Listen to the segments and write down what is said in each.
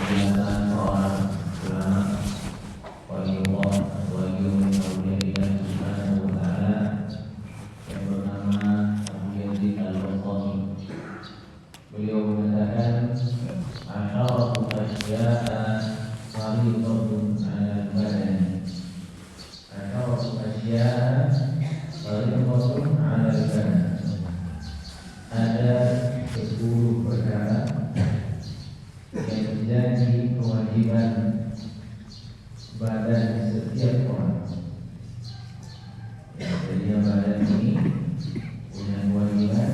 penjelasan seorang ulama waliullah waliul auliya subhanahu wa ta'ala yang bernama Abu Yazid Al-Bastami. Beliau mengatakan asyaratu asya'a maridatun 'ala al-badan. Asyaratu asya'a maridatun 'ala al-badan. Ada 10 perkara yang menjadi kewajiban badan setiap orang. Jadi badan ini punya kewajiban,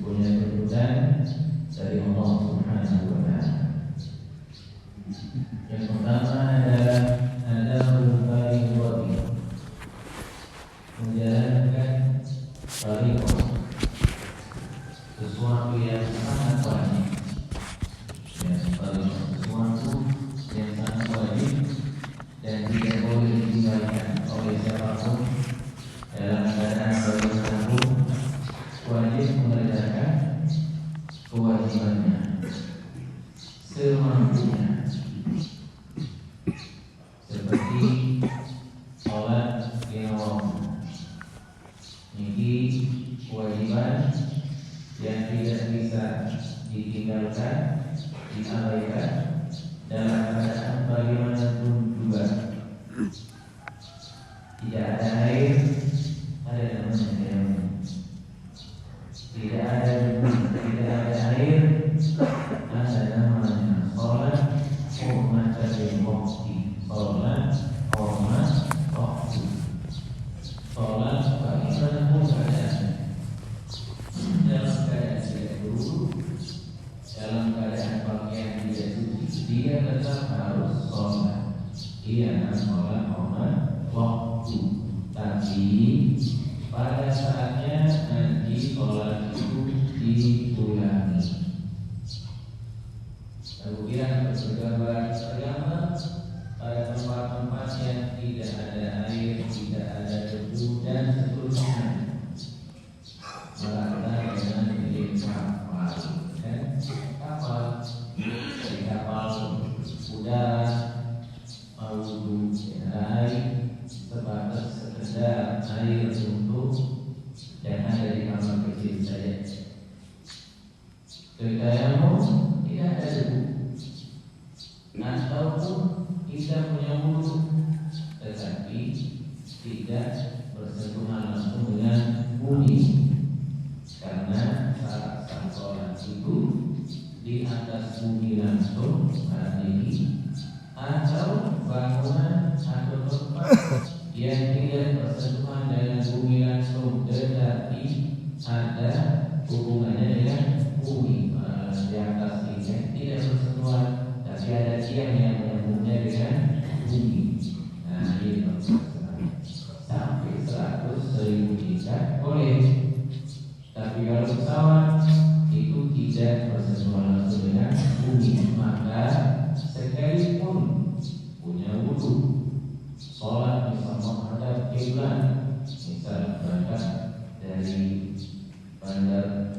punya tuntutan dari Allah Subhanahu wa ta'ala. Yang pertama adalah adabul fariidati, menjalankan fariidah, sesuatu yang sangat wajib. Sesuatu yang sangat wajib dan tidak boleh ditinggalkan oleh siapapun dalam keadaan bagaimanapun. Wajib mengerjakan kewajibannya semampunya, seperti sholat lima waktu. Ini kewajiban yang tidak bisa ditinggalkan, diabaikan dalam keadaan bagaimanapun juga. Tidak ada air, ada namanya tayamum. Tidak ada air, ada namanya sholat hurmatan lil waqti. Sholat hurmat waktu. Sholat bagaimanapun keadaannya, dalam keadaan tidak duduk, dalam keadaan pakaian tidak suci, dia tetap harus sholat. Dia akan sholat hormat waktu. Tapi pada saatnya nanti sholat itu diulangi. Kemudian bergambar agama pada tempat-tempat yang tidak ada air, tidak ada debu dan seterusnya. Melakukan dengan milik kapal, kapal di kapal udara mau wudhu air sebatas sekedar air untuk yang ada di kamar kecil saja. Tayamum tidak ada debu, ataupun kita punya wudhu tetapi tidak bersentuhan langsung dengan bumi, karena saat sholat itu di atas bumi langsung saat ini, atau bangunan atau tempat yang tidak bersentuhan dengan bumi langsung tetapi ada hubungannya dengan bumi. Di atas ini tidak bersentuhan tapi ada tiang yang menyambungnya dengan bumi. Nah ini sampai 100.000 tingkat boleh. Tapi kalau pesawat itu tidak bersentuhan langsung dengan bumi, maka sekalipun punya wudhu, sholat misal menghadap kiblat, misal berangkat dari bandar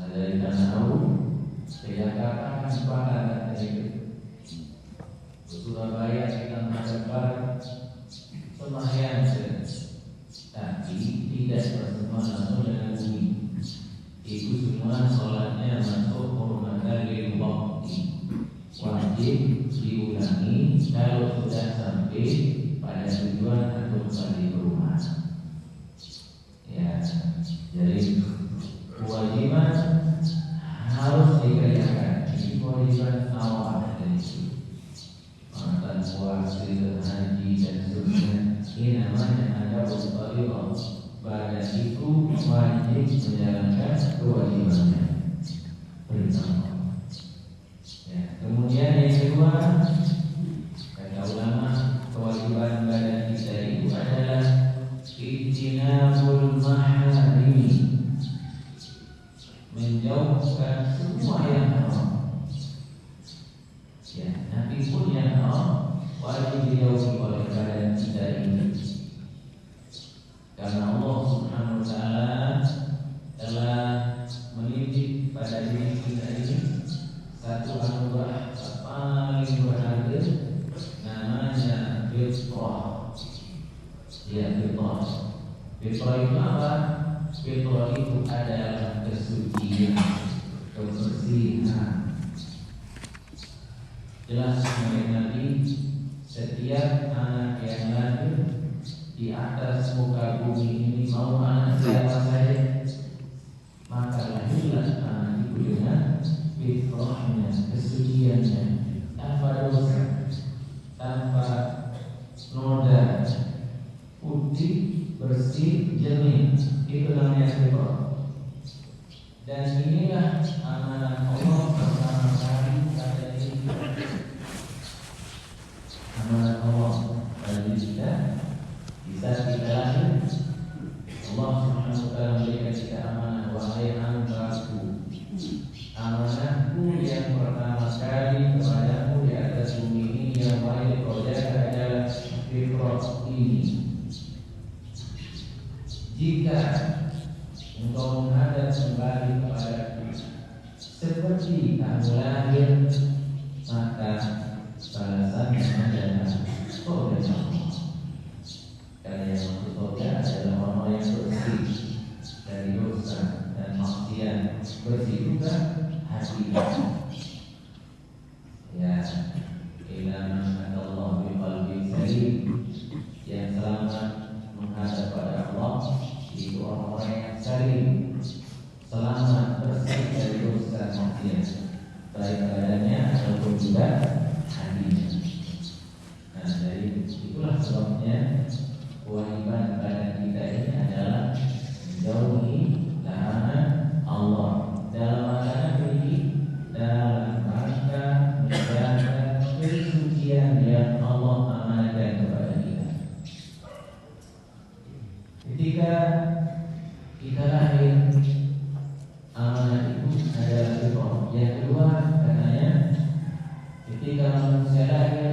dari Tanah Aur ke Jakarta kan sepakat dari Surabaya kita menghadap barat, sembahyang tapi tidak bersentuhan langsung dengan bumi. Itu semua sholatnya masuk hurmatan lil waqti, wajib diulangi kalau sudah sampai pada tujuan atau kembali ke rumah. Ya, jadi kewajiban harus dikerjakan. Ini kewajiban awal dari itu. Makan puasa, haji dan seterusnya. Ini namanya ada fariidah. Badan itu wajib menjalankan kewajibannya. Pertama. Ya, kemudian yang kedua, kata ulama, kewajiban badan kita itu adalah ijtinabul maharimi, menjauhkan semua yang haram. Ya, Nabi pun yang haram wajib dijauhi oleh badan kita ini. Karena Allah Subhanahu wa ta'ala telah mendidik pada diri kita ini Ya, fitrah. Fitrah itu apa? Fitrah itu adalah kesucian, kebersihan. Jelas oleh Nabi, setiap anak yang lahir di atas muka bumi ini, mau anak siapa saja, maka lahirlah anak itu dengan fitrahnya, kesuciannya, tanpa dosa, tanpa noda, putih, bersih, jernih. Itu namanya fitrah. Dan inilah amanah Allah pertama kali pada diri kita. Amanah Allah pada diri kita. Bisa kita lahir, Allah Subhanahu wa ta'ala memberikan kita amanah. Wahai hambaku, amanahku yang pertama kali kepadamu di atas bumi ini yang wajib kau jaga adalah fitrah ini. Jika engkau menghadap kembali kepadaku seperti kamu lahir, maka balasannya adalah surga Allah. Karena yang maksud surga adalah orang yang bersih dari dosa dan maksiat, bersih juga hatinya. Ya, ila man Allah bi qalbin salim, yang selamat menghadap pada Allah itu orang-orang yang salim, selamat bersih dari dosa maksiat, baik badannya ataupun juga hatinya. Nah, dari itulah sebabnya kewajiban pada kita ini adalah menjauhi larangan Allah. Dalam larangan ini, dalam rangka menjaga kesucian yang Allah amanahkan kepada kita. Ketika kita lahir, amanah itu adalah fitrah. Yang kedua, katanya, ketika manusia lahir,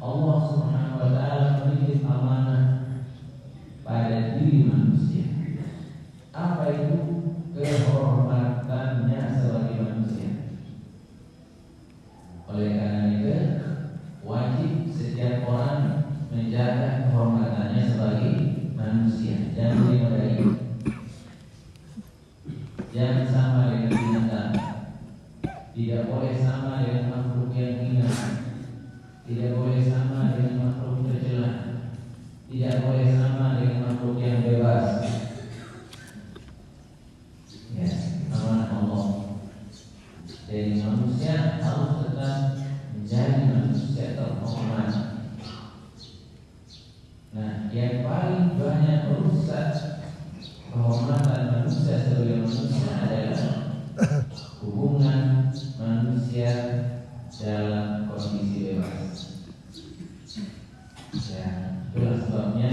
Allah Subhanahu wa ta'ala memberi amanah pada diri manusia. Apa itu? Kehormatannya sebagai manusia. Oleh karena itu, wajib setiap orang menjaga kehormatannya sebagai manusia. Jangan dimodai. Jangan sama dengan binatang. Tidak boleh sama dengan makhluk yang hina. Tidak boleh sama dengan makhluk tercela. Tidak boleh sama dengan makhluk yang bebas. Ya, amanah Allah. Jadi manusia harus tetap menjadi manusia terhormat. Nah, yang paling banyak merusak kehormatan manusia sebagai manusia adalah hubungan manusia dalam kondisi bebas. Ya, itulah sebabnya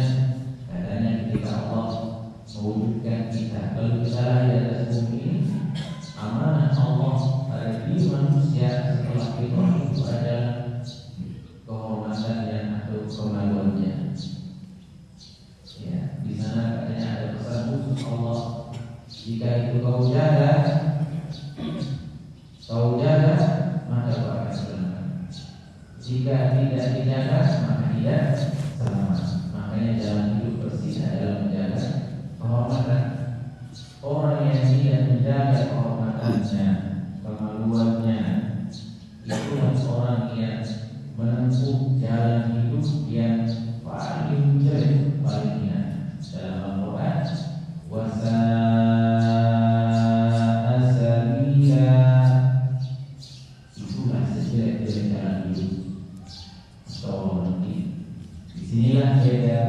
katanya ketika Allah mewujudkan kita, kalau kita lahir di atas bumi ini, amanah Allah pada diri manusia setelah fitrah itu adalah kehormatan yang atau kemaluannya. Ya, di sana katanya ada pesan khusus Allah, jika itu kau jaga, maka kau akan selamat. Jika tidak dijaga, maka tidak selamat. Makanya jalan hidup bersih adalah menjaga kehormatan. Orang yang tidak menjaga kehormatannya, kemaluannya, itulah orang yang menempuh jalan hidup yang paling jelek, paling hina. Dalam Al-Quran, wasa'a sabila, itulah sejelek-jelek jalan hidup. Disinilah beda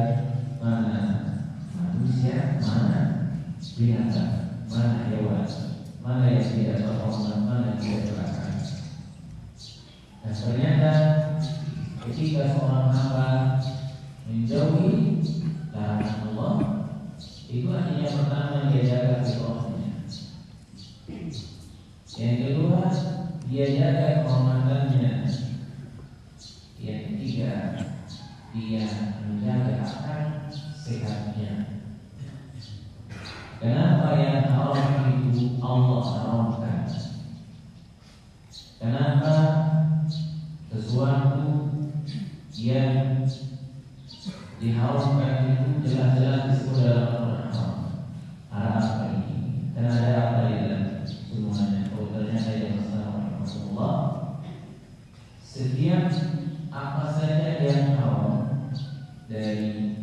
mana manusia, mana binatang, mana hewan, mana yang tidak terhormat, mana yang tidak terakan. Dan ternyata ketika seorang hamba menjauhi larangan Allah, itu artinya pertama dia jaga fitrahnya. Yang kedua, dia jaga kehormatannya. Yang ketiga, dia menjaga akal sehatnya. Kenapa yang haram itu Allah haramkan? Kenapa sesuatu yang Diharamkan itu jelas-jelas disebut dalam Al-Quran. Apa ini? Karena ada apa di dalam semuanya? Oh, ternyata yang Rasulullah setiap apa saja yang haram dari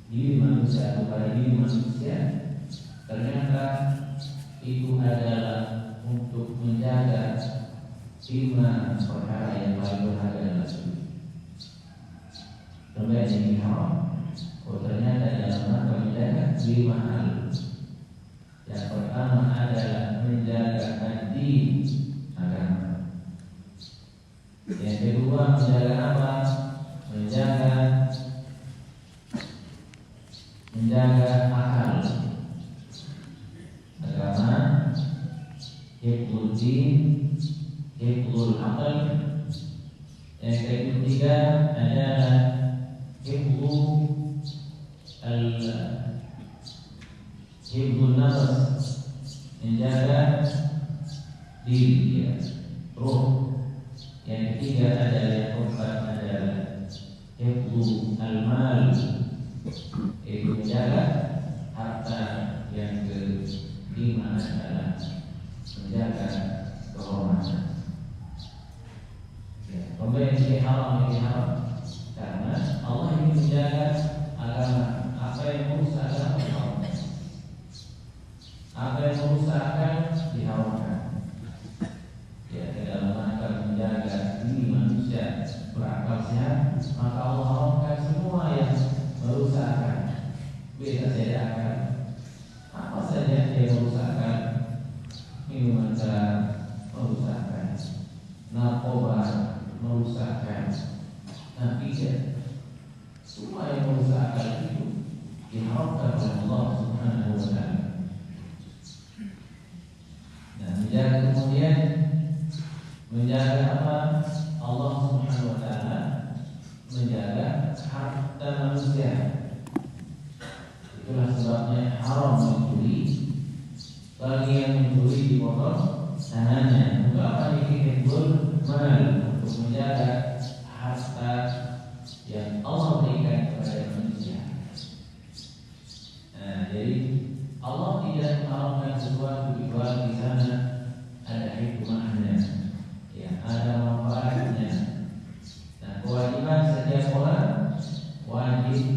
diri manusia atau pada diri manusia, ternyata itu adalah untuk menjaga 5 perkara yang paling berharga dalam hidup. Kemudian yang haram, oh ternyata dalam rangka menjaga 5 hal. Yang pertama adalah menjaga ad-din, agama. Yang kedua menjaga apa? Menjaga akal, agama. Hifdzul din, hifdzul aql. Yang ketiga adalah hifdzul nafs, menjaga diri, ya, roh. Yang ketiga adalah yang keempat adalah hifdzul al-mal, yaitu menjaga harta. Yang kelima adalah menjaga kehormatan. Kemudian ini haram karena Allah ingin menjaga agama. Apa yang merusak agama diharamkan, apa yang merusak akan diharamkan. Ya, dalam rangka menjaga diri manusia berakal sehat, maka Allah haramkan semua yang merusakkan. Beda saja akan apa saja yang merusakkan, minuman keras merusakkan, narkoba merusakkan, tidak. Semua yang merusakkan itu diharamkan oleh Allah Subhanahu wa Ta'ala. Nah, menjaga apa? Allah Subhanahu wa Ta'ala menjaga harta manusia. Itulah sebabnya haram mencuri. Bagi yang mencuri dipotong tangannya. Untuk apa? Hifdzul mal, untuk menjaga harta yang Allah berikan kepada manusia. Nah, jadi Allah tidak mengharamkan sesuatu kecuali di sana ada hikmahnya, ya, ada manfaatnya. Nah, kewajiban setiap orang wajib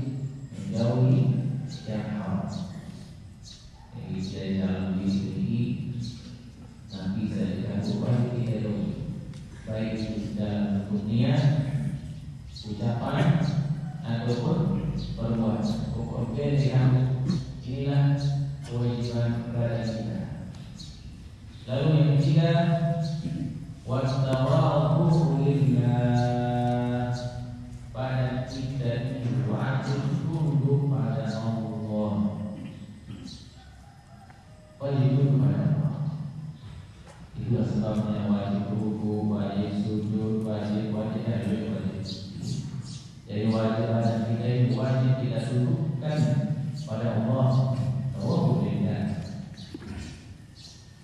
menjauhi yang haram. Jadi dari dalam diri nanti saya dikatakan kita jauhi, baik dalam dunia, ucapan ataupun perbuatan. Pokoknya inilah kewajiban kepada kita. Lalu yang ketiga, wastaghfiru lillah, pada kita ini wajib tunduk pada Allah. Wajib tunduk pada Allah. Itulah sebabnya wajib ruku, wajib sujud, wajib. Jadi wajib pada kita ini wajib kita tundukkan pada Allah. Allah berikan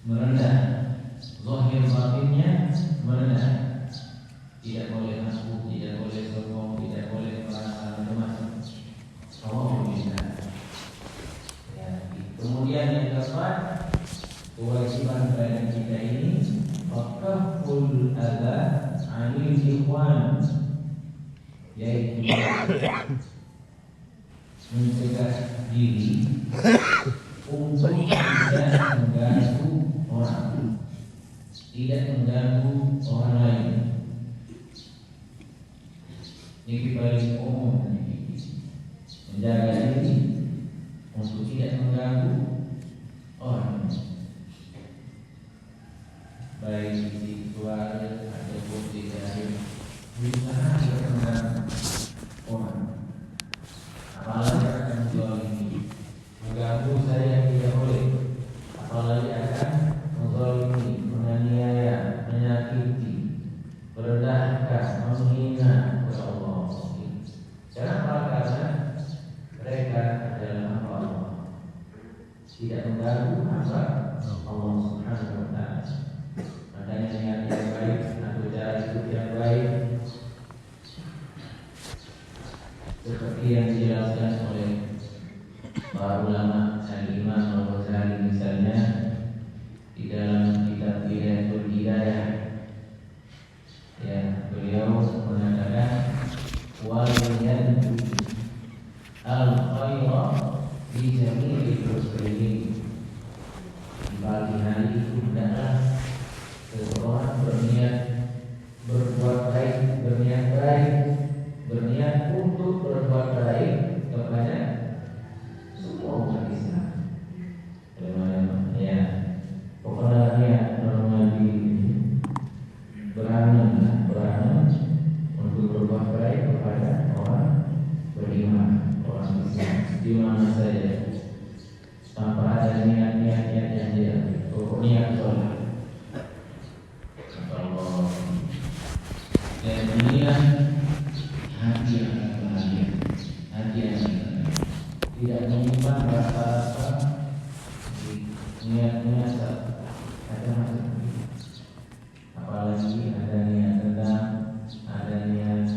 merendah, zahir batinnya merendah. Tidak boleh masuk, tidak boleh sombong, tidak boleh merasa macam-macam. Allah berikan. Ya, kemudian yang keempat, kewajiban pada kita ini waqaful adza 'anil ikhwan, yaitu mencegah diri untuk tidak mengganggu orang, tidak mengganggu orang lain. Ini paling umum, menjaga diri untuk tidak mengganggu orang, baik di keluarga ataupun di dalam berusaha tidak mengganggu orang. Apalagi akan menzalimi, mengganggu saya tidak boleh. Apalagi akan menzalimi, menganiaya, menyakiti, merendahkan, menghina kepada Allah. Kenapa? Karena mereka adalah hamba Allah, tidak mengganggu hamba Allah Subhanahu wa Ta'ala. Makanya niat yang baik atau cara hidup yang baik seperti yang dia berangan untuk berbuat baik kepada orang beriman, orang Islam di mana saja, tanpa ada niat-niat yang dia niat sholat. Allah dan niat hati yang bahagia, hati yang tidak menyimpan rasa-rasa niat-niat ada macam, apalagi ada niat dendam, ada niat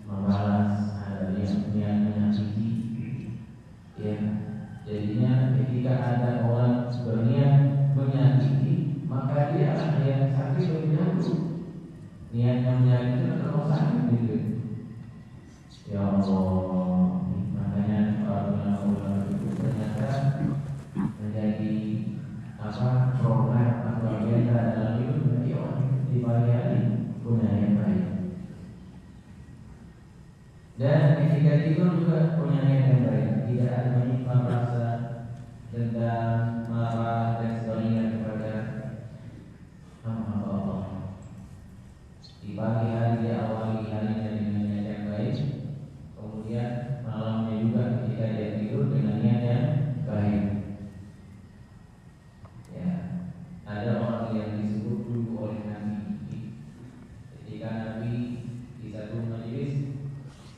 membalas, ada niat menyakiti. Ya, jadinya ketika ada orang berniat menyakiti, maka dia yang sakit lebih dahulu. Niatnya menyakiti kalau sakit gitu. Ya Allah, makanya para ulama itu ternyata menjadi program atau agenda dalam hidup menjadi orang di pagi hari punya yang baik. Dan ketika tidur juga punya yang baik, tidak ada menyimpan rasa dendam, marah dan sebagainya kepada hamba Allah. Di pagi hari dia awali harinya dengan niat yang baik, kemudian malamnya juga ketika dia tidur dengan niat yang baik. Ya, ada orang yang disebut dulu oleh Nabi. Ketika Nabi di satu majelis,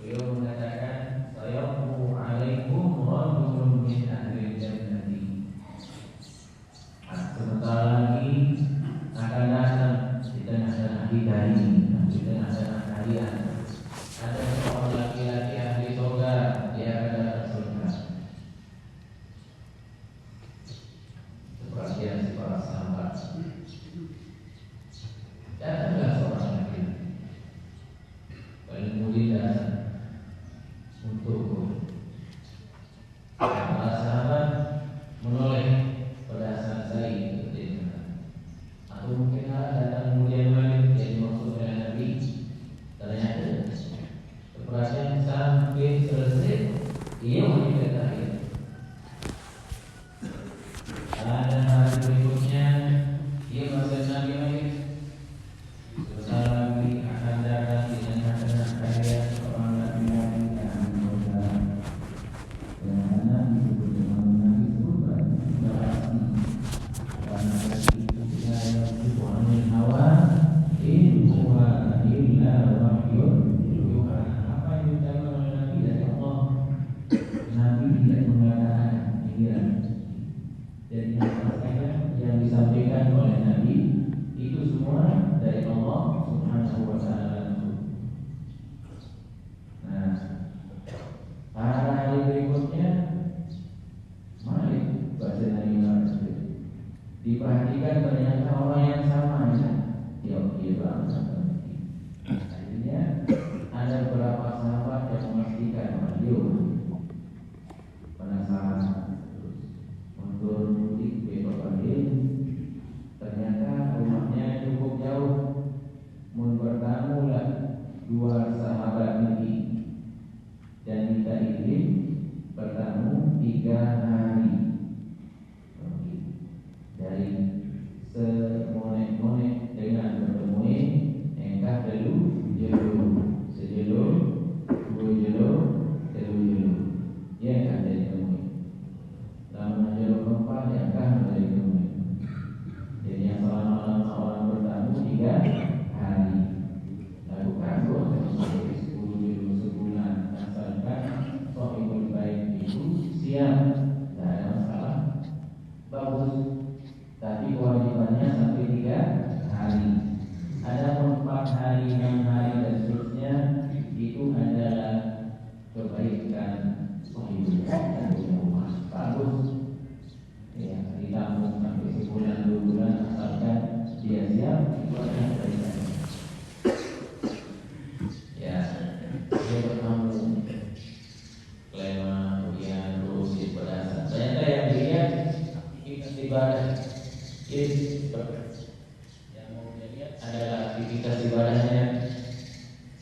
beliau mengatakan, "Sayaqu 'alaikum rajulun min ahli jannati." Sebentar lagi akan datang di tengah-tengah kita ini, di tengah-tengah kalian, ada seorang laki-laki ahli surga, dia akan datang surga. Perhatian si para sahabat. Datanglah seorang laki-laki paling mulia datang untukku. Para sahabat menoleh pada saat saya atau mungkin datang kemudian balik yang dimaksud oleh Nabi. Ternyata perhatian sampai selesai ia menjadi terakhir. Ada hari berikutnya ia masih Nabi lagi. Sebentar lagi akan datang di tengah-tengah kalian orang Nabi yang berdoa. Karena disebut dengan Nabi sebut berarti karena itu yang Tuhan hawa in huwa illa wahyun yuha. Apa yang diucapkan oleh Nabi dari Allah, Nabi tidak mengatakan pikiran. Jadi yang disampaikan oleh Nabi itu semua dari Allah Subhanahu wa taala. Nah, pada hari berikutnya mari baca Nabi Muhammad. Diperhatikan ternyata orang yang sama ya. Dia banget. Akhirnya ada beberapa sahabat yang memastikan beliau penasaran terus mundur mudik besok pagi. Ternyata rumahnya cukup jauh. Bertamulah dua sahabat ini dan minta izin bertamu 3 hari. Dari semonek-monek dengan bertemu engkah dulu jelur sejelur dua jelur telu jelur ya kan dari temui lama jelur keempat yang kan dari temui. Jadi yang selama orang bertamu 3 hari lalu kagum sampai 10 jelur sebulan asalkan sohibul baik itu siap tidak ada masalah bagus. Tapi kewajibannya sampai 3 hari. Ada 4 hari, 6 hari dan seterusnya itu adalah kebaikan kehidupan dan rumah. Bagus. Ya, ditanggung sampai sebulan 2 bulan asalkan dia siap itu adalah kebaikan. Ya, dia bertamu lema kemudian terus di pedasaan. Ternyata yang dilihat ibadah. Yang mau dilihat adalah aktivitas ibadahnya.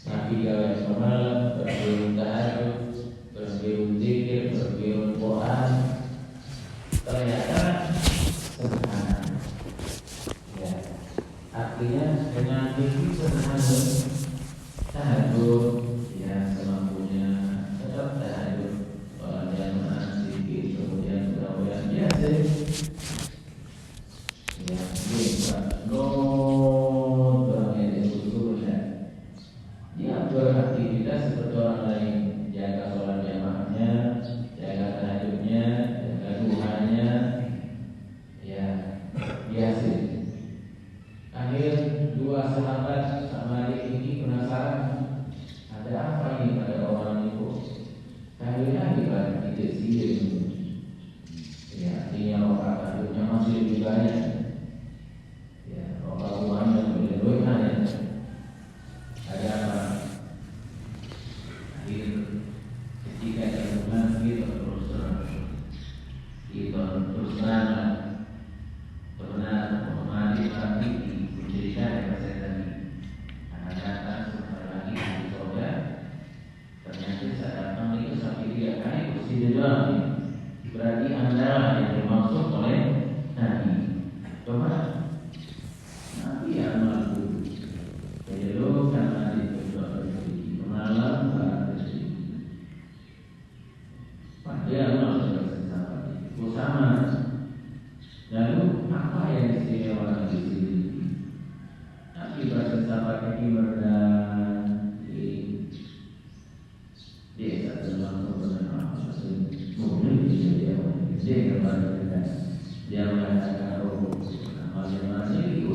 Nabi gawe malam, berfiul tahajud, berfiul zikir, berfiul Quran. Ternyata sederhana. Ya, artinya dengan begitu bersama kaki merendah di satu dalam kebenaran mungkin dia kembali dia mengatakan amal-amal itu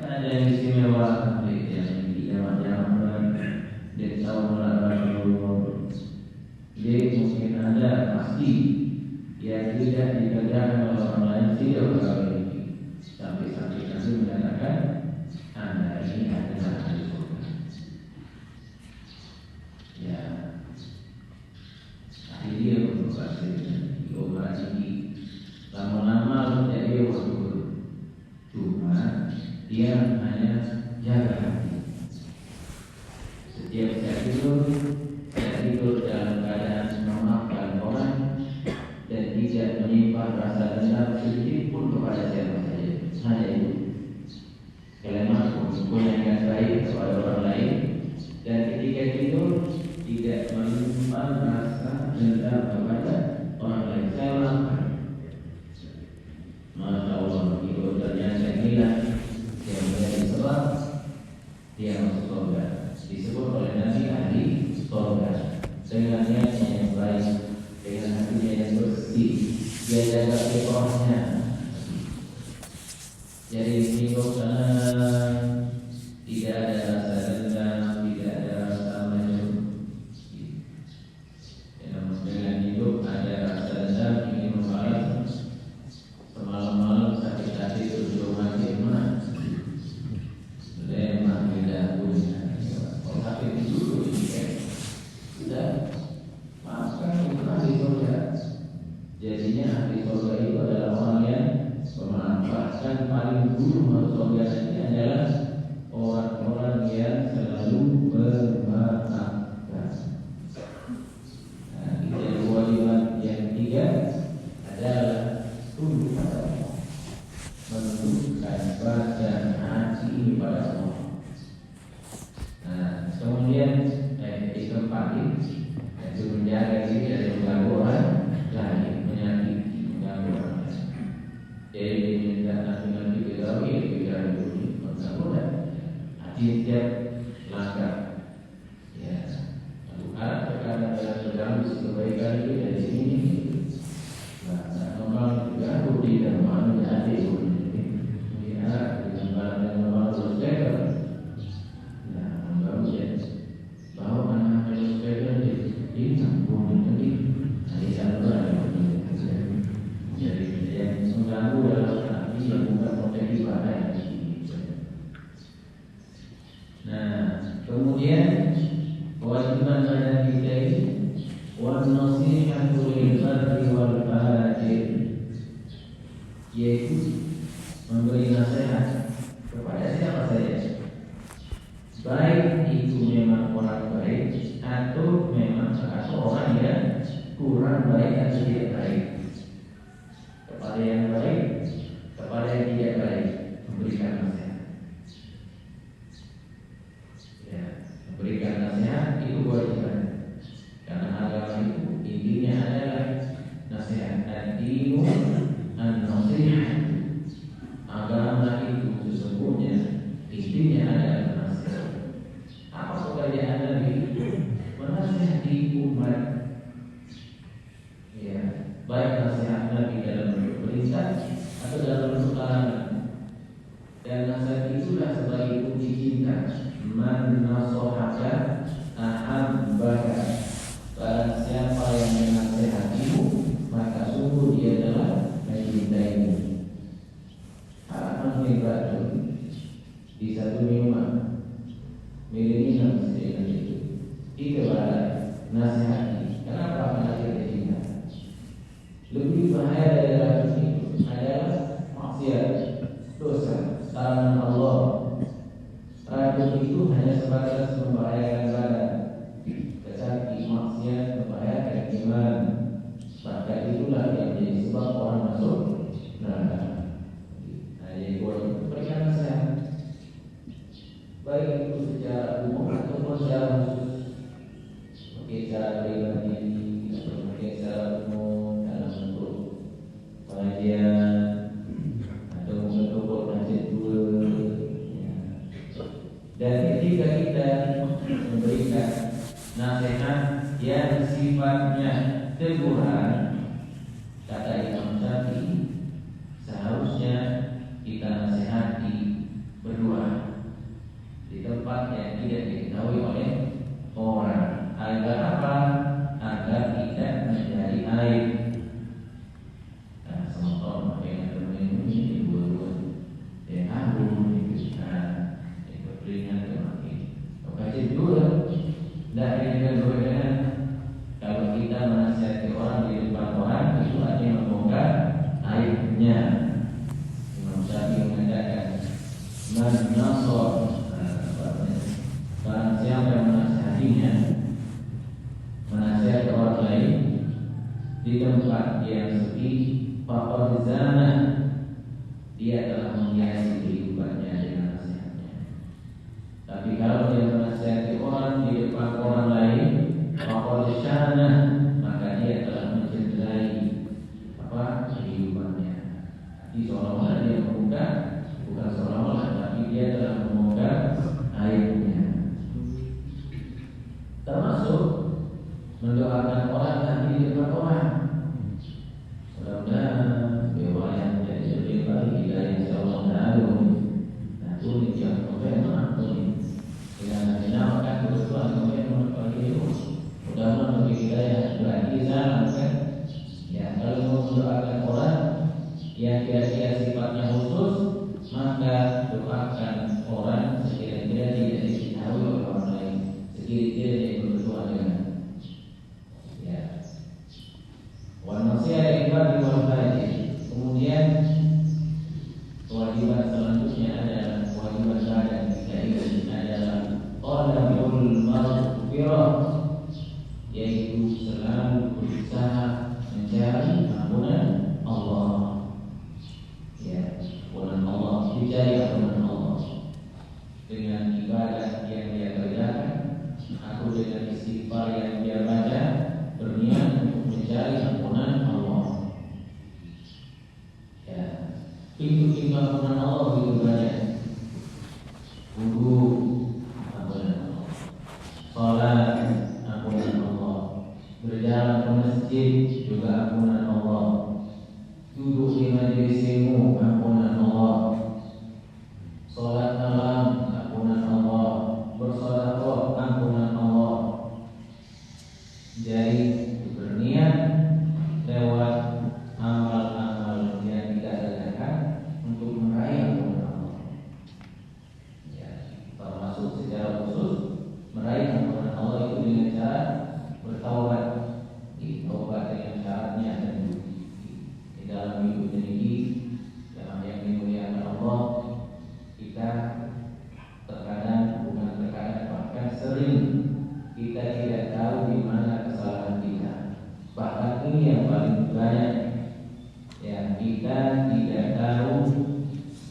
ada yang istimewa yang zaman-zaman di tahun lalu dia mungkin ada pasti yang tidak dikerjakan oleh orang lain tidak berkali sampai kami mengatakan Anda ini adalah ahli surga. Ya, akhirnya berprestasi di umrah ini lama-lama menjadi waktu cuma dia hanya jaga hati. Setiap saya tidur dalam keadaan memaafkan orang dan tidak menyimpan rasa dendam sedikit pun kepada siapa saja. Hanya itu. Kalimat punya niat baik kepada orang lain dan ketika tidur tidak menyimpan rasa dendam kepada orang lain. Saya maafkan. Masya Allah, itu ternyata inilah yang menjadi sebab dia masuk surga. Disebut oleh Nabi ahli surga dengan niatnya yang baik, dengan hatinya yang bersih, dia jaga fitrahnya. Jadi hidup tenang, tidak ada rasa dendam, tidak ada rasa malu. Dengan hidup ada rasa dendam, ingin membalas semalam-malam sakit hati sebelum mati mana? Lemah tidak punya. Kalau sakit dulu sudah maafkan itu ahli surga. Jadinya ahli surga itu adalah orang yang memanfaatkan paling dulu masuk surga ini adalah orang-orang yang selalu bermaafkan. Nah, kita kewajiban yang ketiga adalah tunduk pada Allah, menundukkan badan hati ini pada Allah. Nah, kemudian keempat itu menjaga diri dari mengganggu orang lain, menyakiti, mengganggu orang lain. Jadi diminta dengan pikiran ini mengganggu hati setiap langkah. Ya, lalu harap terkadang dalam terganggu kebaikan itu dari sini. Nah, memang juga di dalam manusia itu dia dengan barang yang memang bersegel. Nah, membangun bahwa anak bersegel ini sambung jadi hari saluran jadi yang mengganggu dalam hati yang bukan konteks ibadah. Nah, kemudian kewajiban pada kita ini wan-nasihatu lil-barri wal-fajir, yaitu memberi nasihat kepada siapa saja, baik itu memang orang baik atau memang orang yang kurang baik atau tidak baik, kepada yang baik, kepada yang tidak baik, memberikan nasihat. Ya, memberikan nasihat itu kewajiban. Karena agama itu intinya adalah nasihat. Ad-dinu an-nasihat. Agama itu sesungguhnya intinya adalah nasihat. Apa pekerjaan Nabi? Menasihati umat. Ya, baik nasihat Nabi dalam bentuk perintah atau dalam bentuk larangan. Dan nasihat itulah sebagai kunci cinta. Man nasahaka ahabbaka. Barang siapa yang menasihatimu, maka sungguh dia adalah mencintaimu. Harapan hebat di satu minuman milenial seperti itu. Itu adalah nasihati. Kenapa menasihati cinta? Lebih bahaya dari racun itu adalah maksiat, dosa, larangan Allah. Racun itu hanya sebatas membahayakan badan, tetapi maksiat membahayakan iman. Maka itulah yang menjadi sebab orang masuk neraka. Nah, jadi boleh berikan nasihat, baik itu secara umum ataupun secara khusus, mungkin secara pribadi atau mungkin secara umum dalam bentuk pengajian atau bentuk masjid dua, Dan ketika kita memberikan nasihat yang sifatnya teguran, kata Imam Syafi'i, seharusnya kita nasihati berdua di tempat yang tidak diketahui oleh orang. Agar apa? Agar tidak menjadi aib. Nah, semua yang bermain ini dua-dua yang aku dikisahkan yang beringat kemarin. Okey dua, tidak dengan dua. Kalau kita menasihati orang di depan orang, itu artinya membongkar aibnya. Imam Syafi'i mengatakan, man nasor, barang siapa yang menasihatinya, menasihati orang lain di tempat yang sepi, faqad zana, dia telah menghiasi kehidupannya dengan nasihatnya. Tapi kalau dia menasihati orang di depan orang lain, faqad syana, maka dia telah mencederai kehidupannya. Jadi seolah-olah dia membuka, bukan seolah-olah, tapi dia telah membongkar aibnya. Termasuk mendoakan orang nanti di depan orang. Mudah-mudahan beliau yang menjadi lebih baik kita insyaallah taala. Nah, itu yang memang dengan dinamakan kebetulan kemudian bagi mudah-mudahan bagi kita yang berarti kan. Ya, kalau mau mendoakan orang yang kira-kira sifatnya khusus, maka doakan orang sekira-kira tidak diketahui oleh orang lain, sekira-kira dia berdoa dengan ya. Wa nasihat ibadi wal haji. Kemudian kewajiban selanjutnya adalah kewajiban badan kita ini adalah talabul maghfirah, yaitu selalu berusaha mencari ampunan Allah. Ya, ampunan Allah, dicari ampunan Allah dengan ibadah yang dia kerjakan, atau dengan istighfar yang dia baca, berniat untuk mencari ampunan Allah. Ya, pintu-pintu ampunan Allah begitu banyak. Wudu, ampunan Allah. Salat, ampunan Allah. Berjalan ke masjid, juga ampunan Allah. Duduk di majelis ilmu, ampunan Allah. Salat malam, ampunan Allah. Bersedekah, ampunan Allah. Jadi berniat lewat amal-amal yang kita kerjakan untuk meraih ampunan Allah. Ya, termasuk secara khusus meraih ampunan Allah itu dengan cara bertaubat. Taubat dengan syaratnya dan di dalam hidup ini yang dimuliakan Allah, kita terkadang, bukan terkadang, bahkan sering kita tidak tahu di mana kesalahan kita. Bahkan ini yang paling banyak, ya, kita tidak tahu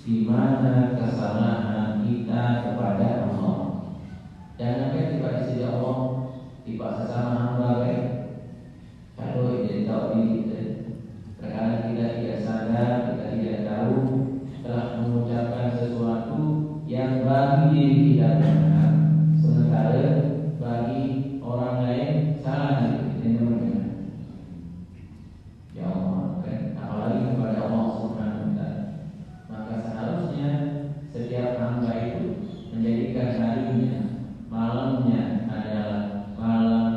di mana kesalahan kita kepada Allah. Jangan tiba di sisi Allah, tiba sesama hamba baik. Kalau dia tahu diri kita, terkadang kita tidak sadar, kita tidak tahu telah mengucapkan sesuatu yang bagi diri kita benar, sementara bagi orang lain salah. Ya Allah, kan? Apalagi kepada Allah Subhanahu wa Ta'ala. Maka seharusnya setiap hamba itu menjadikan harinya, malamnya adalah malam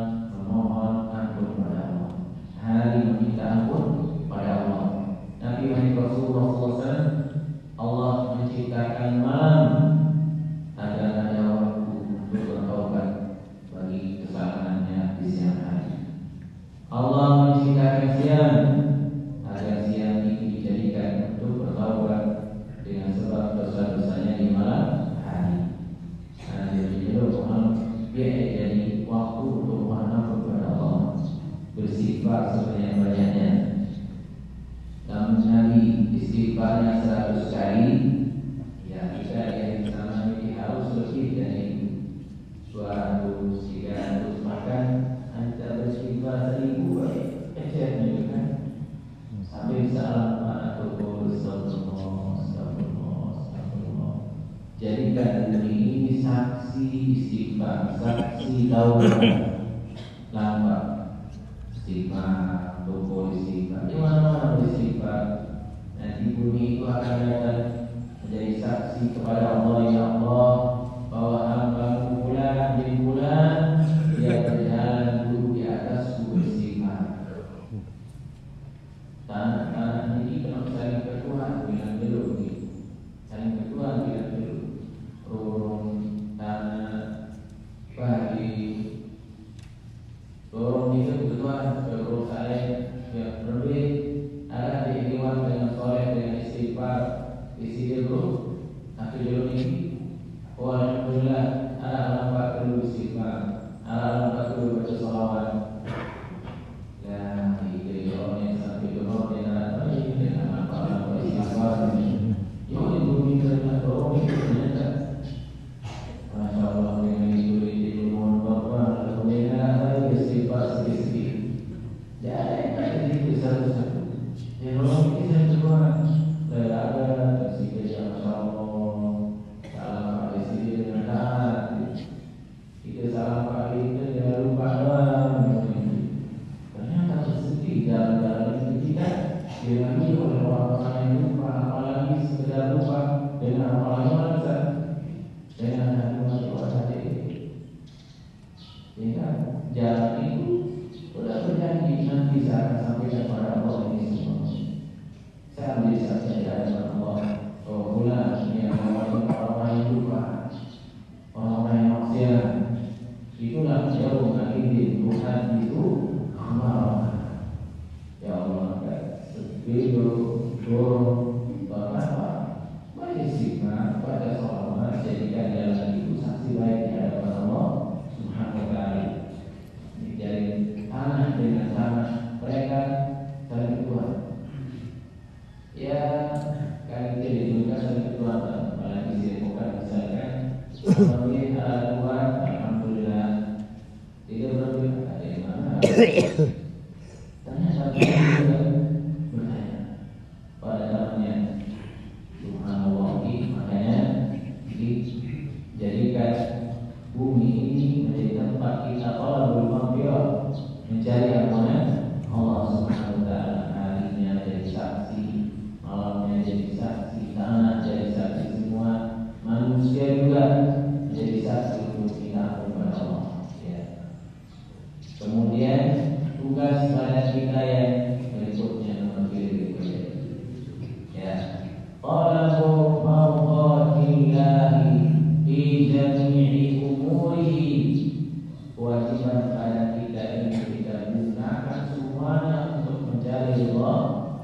menjadikan ini saksi istighfar, saksi taubat, lambat istighfar, toko istighfar, di mana-mana istighfar. Nanti bumi itu akan datang menjadi saksi kepada Allah, ya Allah, bahwa hamba-Mu bulan demi bulan dia berjalan dulu di atas istighfar. Tanah ini kalau saling bertuhan bilang dulu, saling bertuhan bilang dulu, turun tanah bagi turun itu bertuhan berurus saya yang lebih ada di hewan dengan soleh dengan istighfar isi dulu satu dulu ini. Oh alhamdulillah ada alam dulu istighfar, ada alam dulu baca salawat. Dan itu orang yang sampai turun dengan apa istighfar ini. Yo ini bumi dengan orang itu ternyata masya Allah dengan itu mohon bapak kemudian ada istighfar sedikit. Jadi itu satu-satu. Yang orang ini saya coba ada sedikit yang masya Allah salam Pak Isi dengan hati. Kita salam Pak Isi jangan lupa ternyata sedih dalam kita dilalui oleh orang-orang yang lupa, apalagi sekedar lupa dengan amalan kita dengan hati hati. Sehingga jalan itu sudah berjanji nanti saya akan sampaikan kepada Allah ini semua. Saya ambil saja dari Allah. Oh bulan yang orang-orang yang lupa, orang-orang yang maksiat, itulah jauh mengakhiri Tuhan itu amal. Ya Allah, sebelum turun berkata, baca istighfar, baca salawat, jadikan jalan itu saksi baik di hadapan Allah Subhanahu wa Ta'ala. Jadi tanah dengan tanah mereka saling bertuhan. Ya, kali ini juga saling bertuhan, malah disebutkan misalkan, tapi Tuhan, alhamdulillah, tidak berbeda ada yang mana. Tanya satu bertanya pada temannya, Subhanallah, makanya dijadikan bumi ini menjadi tempat kita talabul maghfirah, mencari ampunan Allah Subhanahu wa Ta'ala. Harinya jadi saksi, malamnya jadi saksi, tanah jadi saksi, semua manusia juga menjadi saksi untuk kita kepada Allah. Ya. Kemudian tugas pada kita yang berikutnya nomor 3 ya. Talabu mawqatillahi fi jami'i umurihi. Kewajiban pada kita ini kita gunakan semuanya untuk mencari ridha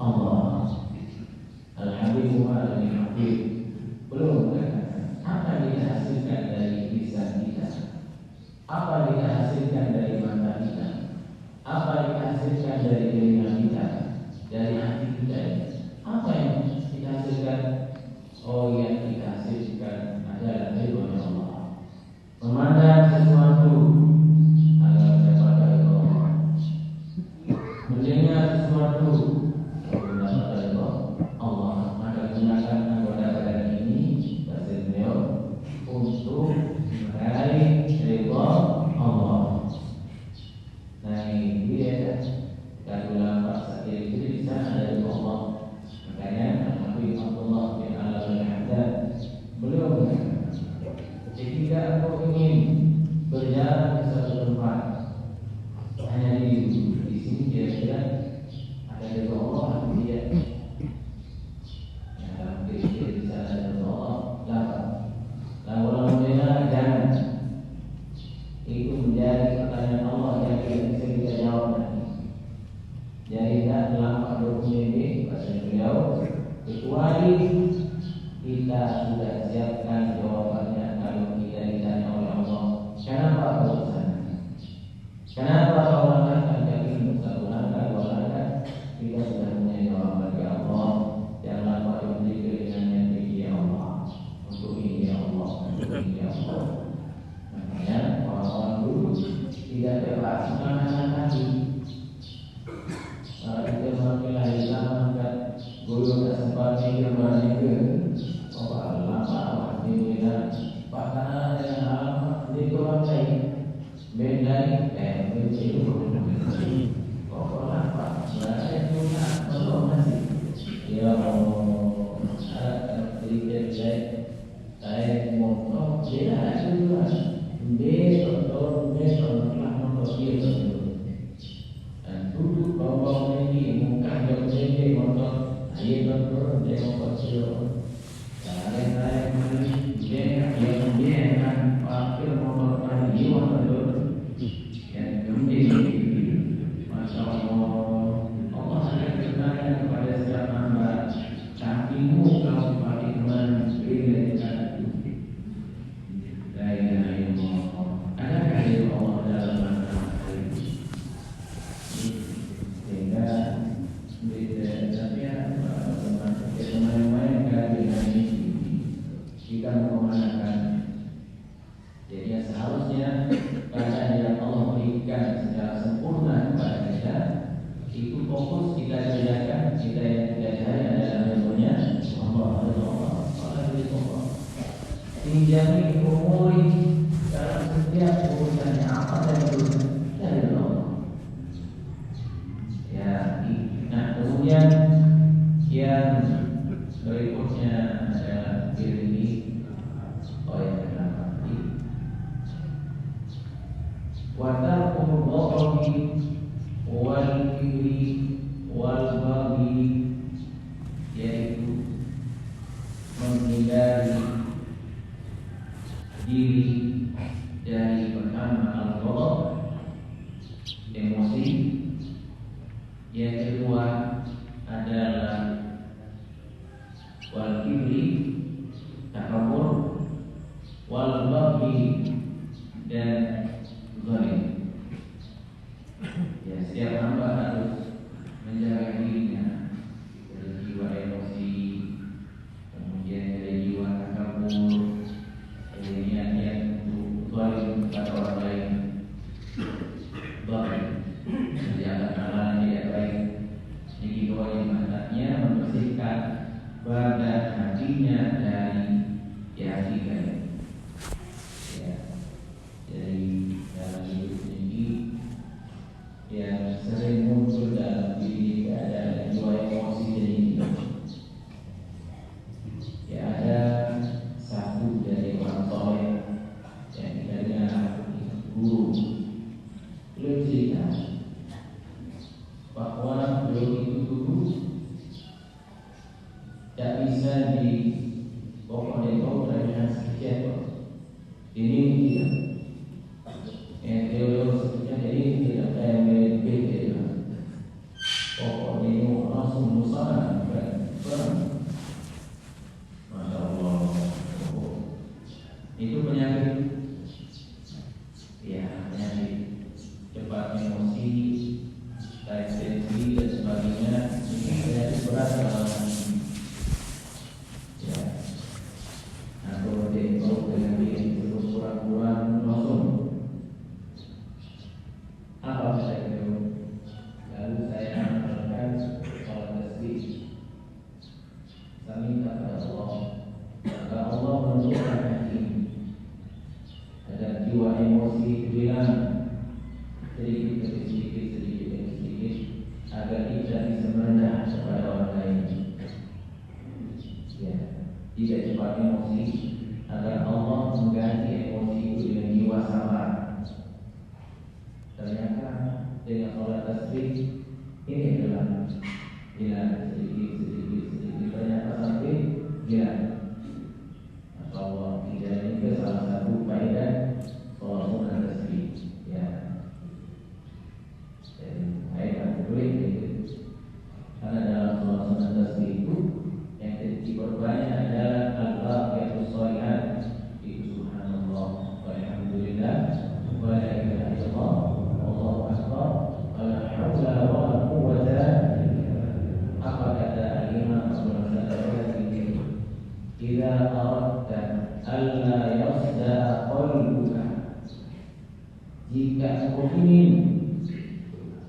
Allah. Alhamdulillah al-habib. Belum katakan apa yang kita hasilkan dari lisan kita, apa yang kita hasilkan dari mata kita, apa yang kita hasilkan dari telinga kita, dari hati kita, apa yang kita hasilkan? Oh yang kita hasilkan adalah ridha Allah. Memandang sesuatu agar dapat ridha Allah, mendengar sesuatu agar dapat ridha Allah. Maka gunakan anggota badan ini bahasa beliau untuk meraih ridha Allah. Nah ini dia kalau lama saat itu di sana ada Allah. Makanya Nabi Abdullah bin Al-Haddad beliau jika aku ingin berjalan ke satu tempat hanya di sini kira-kira ada ridha Allah atau tidak? Ya, kira-kira di sana ada ridha Allah. Lalu alhamdulillah jangan. Itu menjadi pertanyaan Allah yang tidak bisa kita jawab nanti. Jadi tidak terlambat dokumen bahasa beliau kecuali kita sudah siapkan jawabannya kalau kita ditanya oleh Allah. Kenapa kau sana? Kenapa kau langkahkan kaki satu langkah dua langkah? Kita sudah punya jawaban dari Allah. Jangan lupa diberi dengan ya Allah. Untuk ini ya Allah. Untuk ini ya Allah. Makanya orang-orang dulu tidak bebas mengangkat kaki. Kita mengambil Islam kan guru tak sempat mikir mana ke. Oh lama ini Pokok apa? Saya punya kalau masih ya mau ada saya motor dia ada juga dia motor dia dan duduk bawa ini muka jadi motor ayo motor dia motor saya dia akan pakai motor tadi motor yang kemudian Masya Allah, Allah akan bertanya kepada setiap hamba, sampingmu kau pakai teman beda dengan la ilaha illallah. Adakah ilmu Allah dalam makna ini? Sehingga beda teman-teman kan dengan ini kita memandangkan. Jadi seharusnya keadaan yang Allah berikan secara sempurna kepada kita itu fokus kita kerjakan, kita yang kita cari adalah ilmunya Allah. Pinjami umur dalam setiap urusannya apa dan urusan dari Allah. Ya, nah kemudian yang berikutnya adalah diri watarkul ghadabi wal kibri wal baghi, yaitu menghindari diri dari pertama al-ghadab, emosi. Yang kedua adalah wal kibri, takabur, wal baghi, dan zalim. Ya, setiap hamba harus menjaga dirinya dari jiwa emosi, kemudian dari jiwa takabur, dari niat untuk zalim kepada orang lain, zalim, menjaga hal yang tidak baik. Jadi doa maknanya membersihkan badan hatinya dari keyakinan. Ya, dari dalam hidup ini yang sering muncul dalam diri kita ada jiwa emosi ini. Ya, ada satu dari orang soleh yang kita dengar guru, beliau cerita bahwa beliau itu dulu tak bisa di pokok dengan sekian ini tidak. Yang teolog sebutnya jadi tidak kayak beda. Pokoknya ini langsung musana kan? Masya Allah. Itu penyakit. Ya, penyakit cepat emosi, tarik tensi dan sebagainya. Ini penyakit berat dalam ya. Nah, kalau dengan dia terus kurang-kurang langsung. Apa saya itu? Lalu saya amalkan sholat tasbih. Saya minta kepada Allah agar Allah menundukkan hati agar jiwa emosi itu hilang sedikit demi sedikit agar kita bisa merendah kepada orang lain. Ya, tidak cepat emosi agar Allah mengganti emosi itu dengan jiwa sabar. Ternyata dengan sholat tasbih ini adalah hilang sedikit ternyata sampai hilang. Masya Allah, tidak ini salah satu faedah sholat sunnah tasbih. Ya, jadi faedah boleh itu karena dalam sholat sunnah tasbih itu yang diperbanyak adalah al-baqiyatus shalihat. Itu subhanallah walhamdulillah wa la ilaha illallah wallahu akbar wa la haula wa la quwwata. Apa kata al-imam Abu Hasan ini? Idza aradta alla yasda qalbuka, jika engkau ingin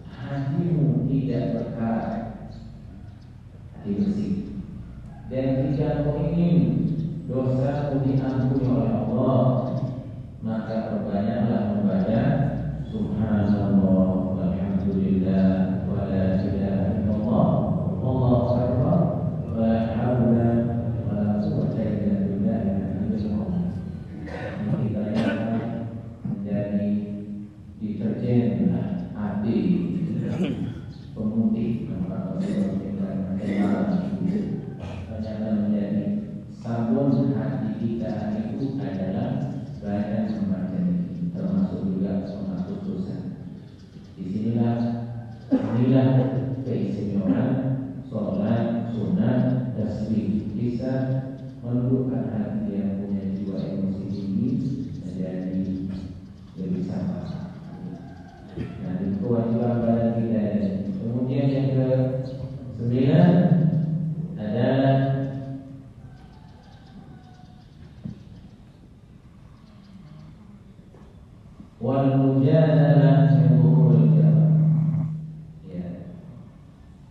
hatimu tidak berkarat, hati bersih, dan jika engkau ingin dosamu diampuni oleh Allah, maka perbanyaklah membaca subhanallah walhamdulillah ternyata menjadi sabun hati kita itu adalah belajar membaca ini, termasuk juga mengatur dosa. Disinilah keistimewaan sholat sunat tasbih bisa menundukkan hati yang punya jiwa emosi tinggi menjadi lebih sabar. Nah, itu kewajiban pada kita. Kemudian yang ke-9 adalah wal mujadalah min dhuhuril jabal. Ya.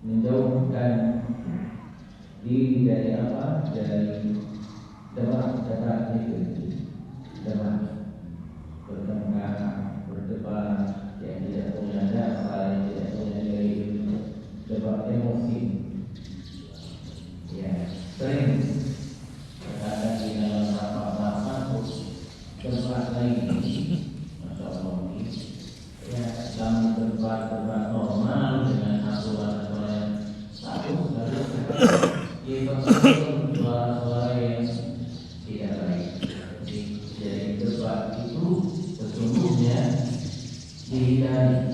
Menjauhkan diri dari apa? Dari debat itu. Debat bertengkar, berdebat yang tidak punya dasar, yang tidak punya nilai, debat emosi. Ya, sering terkadang di dalam rapat-rapat debat lain. Masya Allah, ya dalam debat normal dengan aturan-aturan satu lalu suara-suara yang tidak baik. Jadi debat itu sesungguhnya dihindari,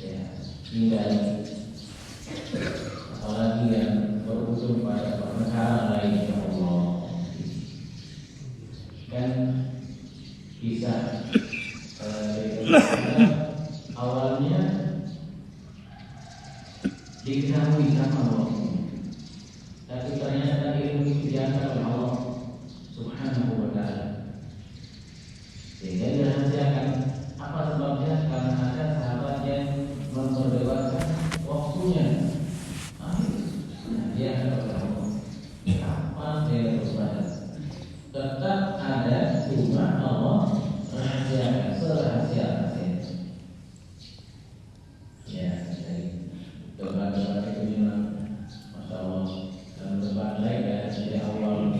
ya, hindari. Apalagi yang berujung pada perkara lain, ya Allah. Dan bisa awalnya diketahui sama Allah, tapi ternyata ilmu itu diangkat oleh Allah Subhanahu wa ta'ala. Sehingga dirahasiakan. Apa sebabnya? Karena ada sahabat yang memperdebatkan waktunya. Dia akan berkata, kapan dia berbatas? Tetap ada, cuma Allah rahasiakan, serahasia-rahasia. Ya, jadi debat-debat itu memang Masya Allah. Dalam debat lain dari awal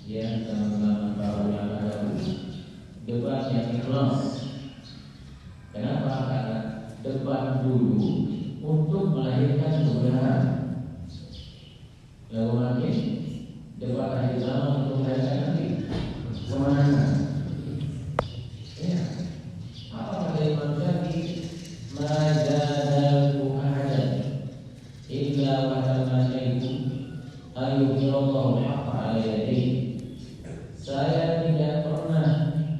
ya teman-teman para ulama dahulu, debat yang ikhlas. Kenapa? Karena debat dulu untuk melahirkan kebenaran. Lalu lagi debat akhir zaman untuk melahirkan nanti kemenangan. Ya, apa kata Imam Syafi'i? Majadalku ahadan illa wa tamanaitu ayyuhirallahu haqqa ala yadayhi. Saya tidak pernah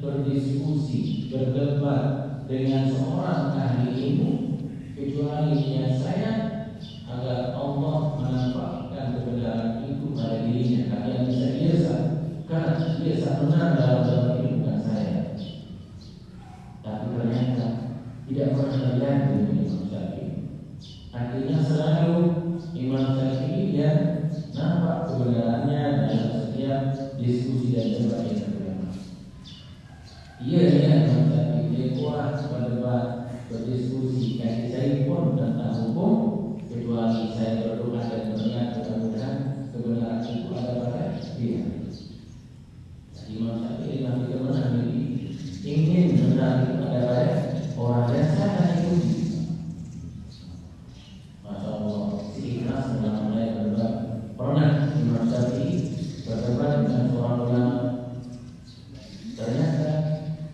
berdiskusi, berdebat dengan seorang ahli ilmu kecuali niat saya agar Allah menampakkan kebenaran itu pada dirinya. Karena yang bisa biasa benar dalam ilmu bukan saya. Tapi ternyata tidak pernah terjadi dengan Imam Syafi'i. Artinya selalu Imam Syafi'i yang nampak kebenarannya dalam setiap diskusi dan debat yang terjadi. Iya, Imam Syafi'i dia kuat berdebat, berdiskusi. Kasih saya pun tentang hukum, kecuali saya berdoa dan berniat mudah-mudahan kebenaran itu ada pada dia. Imam Syafi'i Nabi kebenaran ini ingin benar itu ada pada orang dan saya ikuti. Masya Allah, si ikhlas dalam mulai berdebat. Pernah Imam Syafi'i berdebat dengan seorang ulama. Ternyata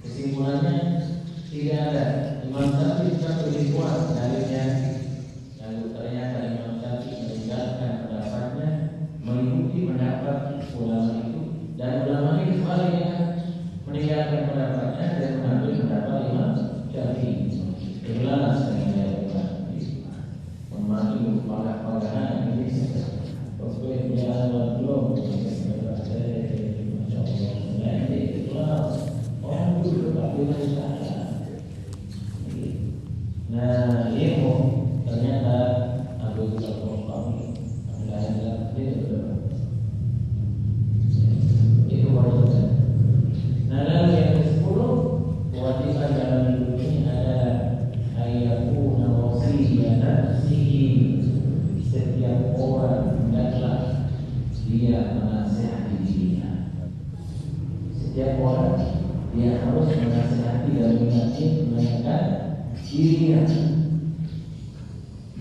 kesimpulannya tidak ada. Imam Syafi'i tidak lebih kuat dalilnya. Lalu ternyata Imam Syafi'i meninggalkan pendapatnya, mengikuti pendapat ulama itu, dan ulama ini sebaliknya meninggalkan pendapatnya dan mengambil pendapat Imam Syafi'i. Ikhlas dengan ulama memadu pagah-pagahan ini. Sesuai jalan belum Masya Allah. Nanti ikhlas orang dulu tak boleh salah. Nah, ilmu ternyata Abu Bakar itu wajib. Nah, lalu yang ke-10 kewajiban dalam hidup ini adalah ayyaku nawasiyah nafsihi. Setiap orang hendaklah dia menasihati dirinya. Setiap orang dia harus menasihati dan mengingatkan dirinya.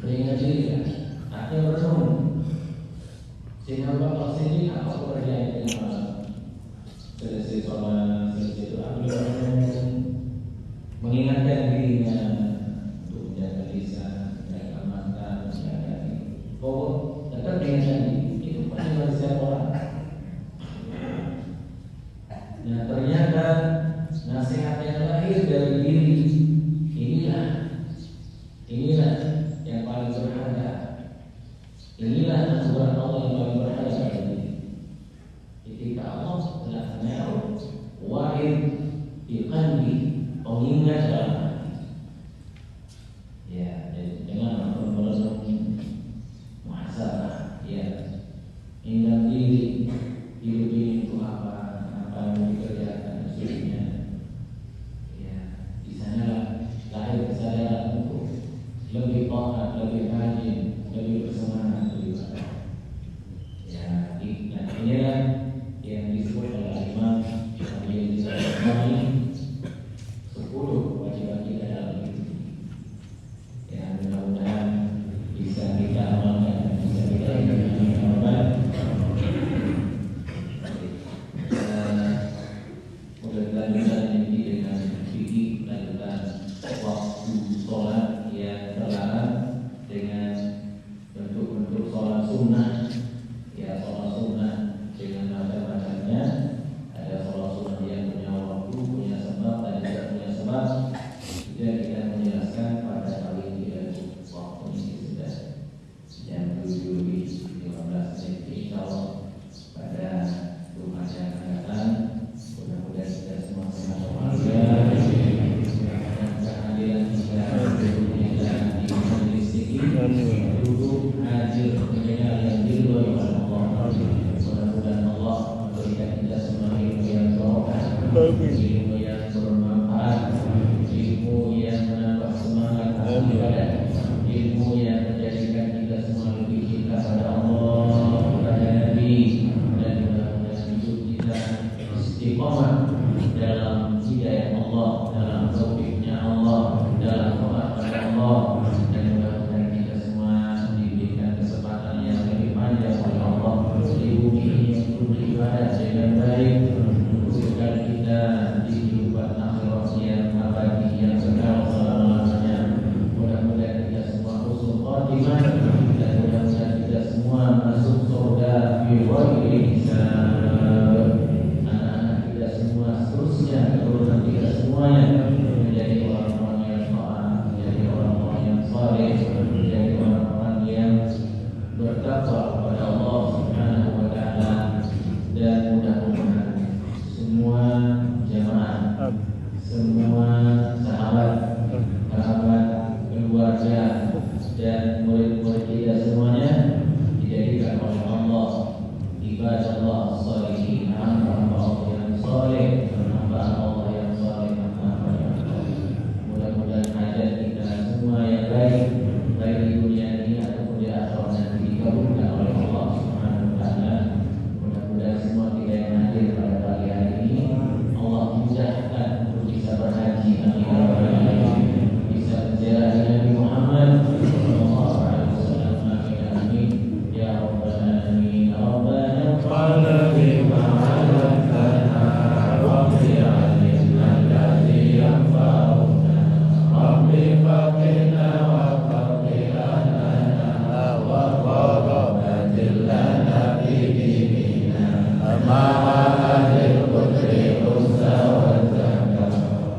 beringat diri ya, artinya merenung. Sehingga Bapak sendiri apa pekerjaan yang selesai sholat, selesai doa, merenung, mengingatkan dirinya untuk menjaga lisan, menjaga mata, menjaga diri. Pokok tetap mengingatkan diri itu pasti dari setiap orang. Nah ternyata nasihat yang lahir dari diri inilah yang paling berharga. Inilah anugerah Allah yang paling berharga bagi diri. Ketika Allah telah menaruh wahid di qalbi, pengingat dalam hati. Ya, dengan merenung muhasabah, ya, ingat diri, hidup ini itu apa yang dikerjakan sebenarnya. Ya, di sana lahir kesadaran untuk lebih taat, lebih rajin, lebih bersemangat beribadah. Ya, inilah yang disebut oleh Imam Syafi'i Al-Ghazali 10 kewajiban kita dalam hidup. Ya, mudah-mudahan bisa kita amalkan, bisa kita amalkan. Mudah-mudahan kita ini dengan fikih lanjutan waktu sholat yang terlarang dengan bentuk-bentuk sholat sunnah. Ya, sholat sunnah dengan macam-macamnya. Ada sholat sunnah yang punya waktu, punya sebab dan tidak punya sebab. Sudah kita menjelaskan pada kali ini dan waktu ini sudah jam 7:15. Insya Allah pada Jumat yang akan datang, mudah-mudahan kita semua sehat walafiat dan kehadiran kita di majelis ini duduk hadir mendengar yang diridhoi oleh Allah. Mudah-mudahan Allah memberikan kita semua ilmu yang barokah, ilmu yang bermanfaat, ilmu yang menambah semangat ibadah, ilmu yang menjadikan kita semua lebih cinta pada Allah, pada Nabi, dan mudah-mudahan hidup kita istiqomah dalam hidayah Allah, dalam taufiknya Allah, dalam taat pada Allah, dan mudah-mudahan kita semua diberikan kesempatan yang lebih panjang oleh Allah di bumi ini untuk beribadah dengan baik, untuk kita di kehidupan akhirat yang abadi yang kekal selama-lamanya. Mudah-mudahan kita semua husnul khatimah dan mudah-mudahan kita semua masuk surga bi ghairi hisab. Anak-anak kita semua seterusnya, keturunan kita semuanya menjadi orang-orang yang taat, menjadi orang-orang yang saleh, menjadi orang-orang yang bertakwa kepada Allah Subhanahu wa taala. Dan mudah-mudahan semua jamaah, semua sahabat, keluarga dan murid-murid kita semuanya dijadikan oleh Allah ibadallah shalihin, hamba Allah yang saleh, hamba Allah yang saleh, hamba yang saleh. Mudah-mudahan hajat kita semua yang baik di dunia ini ataupun di akhirat nanti dikabulkan oleh Allah Subhanahu wa taala. Mudah-mudahan semua kita yang hadir pada pagi hari ini Allah mudahkan untuk bisa berhaji, amin, bisa menziarahi Nabi Muhammad sallallahu alaihi wasallam, amin, ya rabbal alamin. Rabbana qala bima 'allamtana rabbi 'allimna alladhi yanfa'una rabbi faqina wa faqina wa qarabatil lana fi dinina ma'a ahli qudri usta wa zakah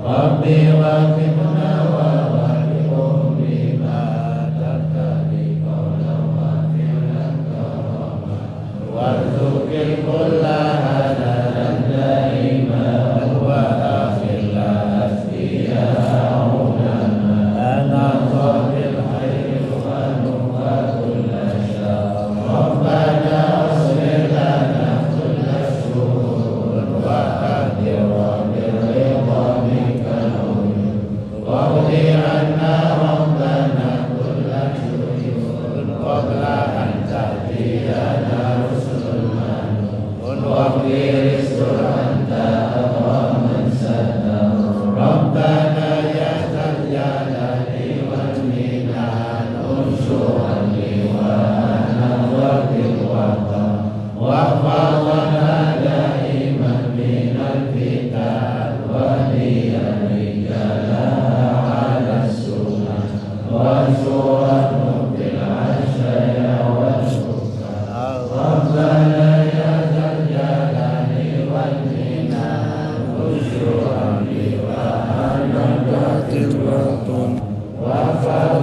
rabbi waqina wa waqi'um bima taqdi qawlan wa fi'lan karama warzuqil kulla hadalan daima wa akhilla asfiya ulama ana qabil hayri wa nuqa kulla syar rabbana aslir lana kulla syur wa hadir wa birridha bika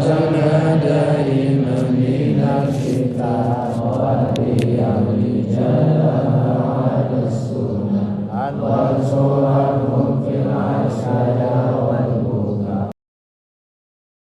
وجعلنا دائما